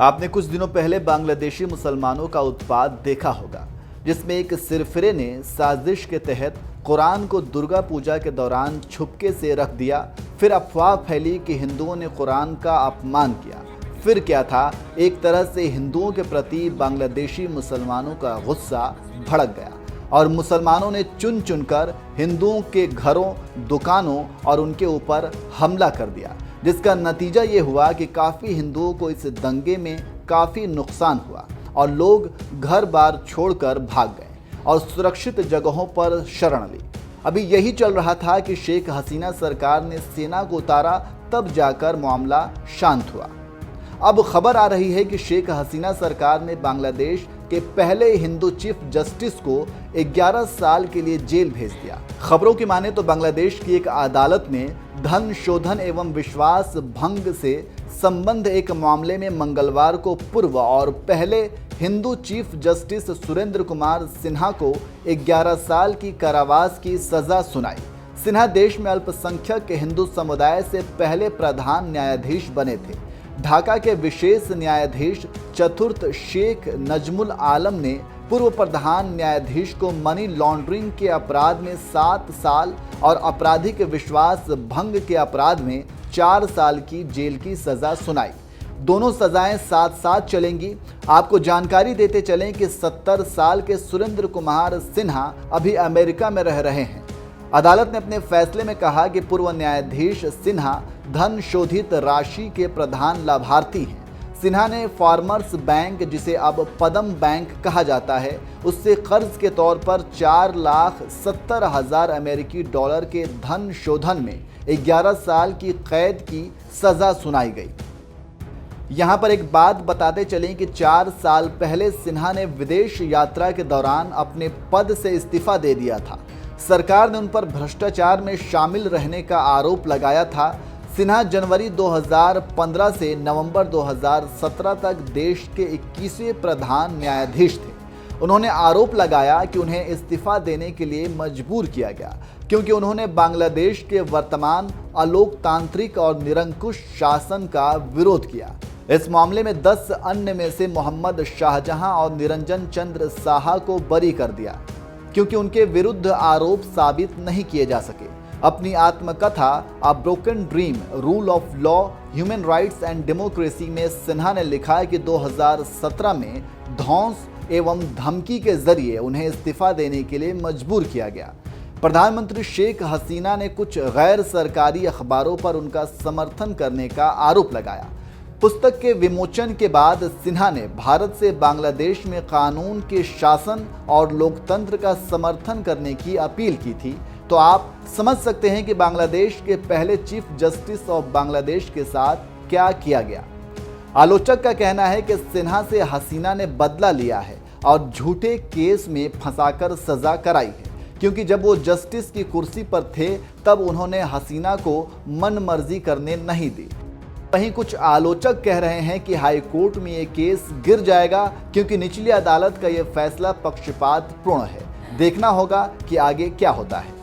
आपने कुछ दिनों पहले बांग्लादेशी मुसलमानों का उत्पात देखा होगा, जिसमें एक सिरफिरे ने साजिश के तहत कुरान को दुर्गा पूजा के दौरान छुपके से रख दिया। फिर अफवाह फैली कि हिंदुओं ने कुरान का अपमान किया। फिर क्या था, एक तरह से हिंदुओं के प्रति बांग्लादेशी मुसलमानों का गुस्सा भड़क गया और मुसलमानों ने चुन चुनकर हिंदुओं के घरों, दुकानों और उनके ऊपर हमला कर दिया, जिसका नतीजा ये हुआ कि काफ़ी हिंदुओं को इस दंगे में काफ़ी नुकसान हुआ और लोग घर बार छोड़कर भाग गए और सुरक्षित जगहों पर शरण ली। अभी यही चल रहा था कि शेख हसीना सरकार ने सेना को उतारा, तब जाकर मामला शांत हुआ। अब खबर आ रही है कि शेख हसीना सरकार ने बांग्लादेश के पहले हिंदू चीफ जस्टिस को 11 साल के लिए जेल भेज दिया। खबरों की माने तो बांग्लादेश की एक अदालत ने धन शोधन एवं विश्वास भंग से संबंध एक मामले में मंगलवार को पूर्व और पहले हिंदू चीफ जस्टिस सुरेंद्र कुमार सिन्हा को 11 साल की कारावास की सजा सुनाई। सिन्हा देश में अल्पसंख्यक हिंदू समुदाय से पहले प्रधान न्यायाधीश बने थे। ढाका के विशेष न्यायाधीश चतुर्थ शेख नजमुल आलम ने पूर्व प्रधान न्यायाधीश को मनी लॉन्ड्रिंग के अपराध में 7 साल और आपराधिक विश्वास भंग के अपराध में 4 साल की जेल की सजा सुनाई। दोनों सजाएं साथ साथ चलेंगी। आपको जानकारी देते चलें कि 70 साल के सुरेंद्र कुमार सिन्हा अभी अमेरिका में रह रहे हैं। अदालत ने अपने फैसले में कहा कि पूर्व न्यायाधीश सिन्हा धन शोधित राशि के प्रधान लाभार्थी हैं। सिन्हा ने फार्मर्स बैंक, जिसे अब पदम बैंक कहा जाता है, उससे कर्ज के तौर पर 4,70,000 अमेरिकी डॉलर के धन शोधन में 11 साल की कैद की सजा सुनाई गई। यहाँ पर एक बात बताते चलें कि 4 साल पहले सिन्हा ने विदेश यात्रा के दौरान अपने पद से इस्तीफा दे दिया था। सरकार ने उन पर भ्रष्टाचार में शामिल रहने का आरोप लगाया था। सिन्हा जनवरी 2015 से नवंबर 2017 तक देश के 21वें प्रधान न्यायाधीश थे। उन्होंने आरोप लगाया कि उन्हें इस्तीफा देने के लिए मजबूर किया गया क्योंकि उन्होंने बांग्लादेश के वर्तमान अलोकतांत्रिक और निरंकुश शासन का विरोध किया। इस मामले में 10 अन्य में से मोहम्मद शाहजहां और निरंजन चंद्र साहा को बरी कर दिया क्योंकि उनके विरुद्ध आरोप साबित नहीं किए जा सके। अपनी आत्मकथा a broken dream, rule of law, human rights and democracy में सिन्हा ने लिखा है कि 2017 में धौंस एवं धमकी के जरिए उन्हें इस्तीफा देने के लिए मजबूर किया गया। प्रधानमंत्री शेख हसीना ने कुछ गैर सरकारी अखबारों पर उनका समर्थन करने का आरोप लगाया। पुस्तक के विमोचन के बाद सिन्हा ने भारत से बांग्लादेश में कानून के शासन और लोकतंत्र का समर्थन करने की अपील की थी। तो आप समझ सकते हैं कि बांग्लादेश के पहले चीफ जस्टिस ऑफ बांग्लादेश के साथ क्या किया गया। आलोचक का कहना है कि सिन्हा से हसीना ने बदला लिया है और झूठे केस में फंसाकर सजा कराई है, क्योंकि जब वो जस्टिस की कुर्सी पर थे तब उन्होंने हसीना को मनमर्जी करने नहीं दी। वहीं कुछ आलोचक कह रहे हैं कि हाई कोर्ट में ये केस गिर जाएगा क्योंकि निचली अदालत का ये फैसला पक्षपातपूर्ण है। देखना होगा कि आगे क्या होता है।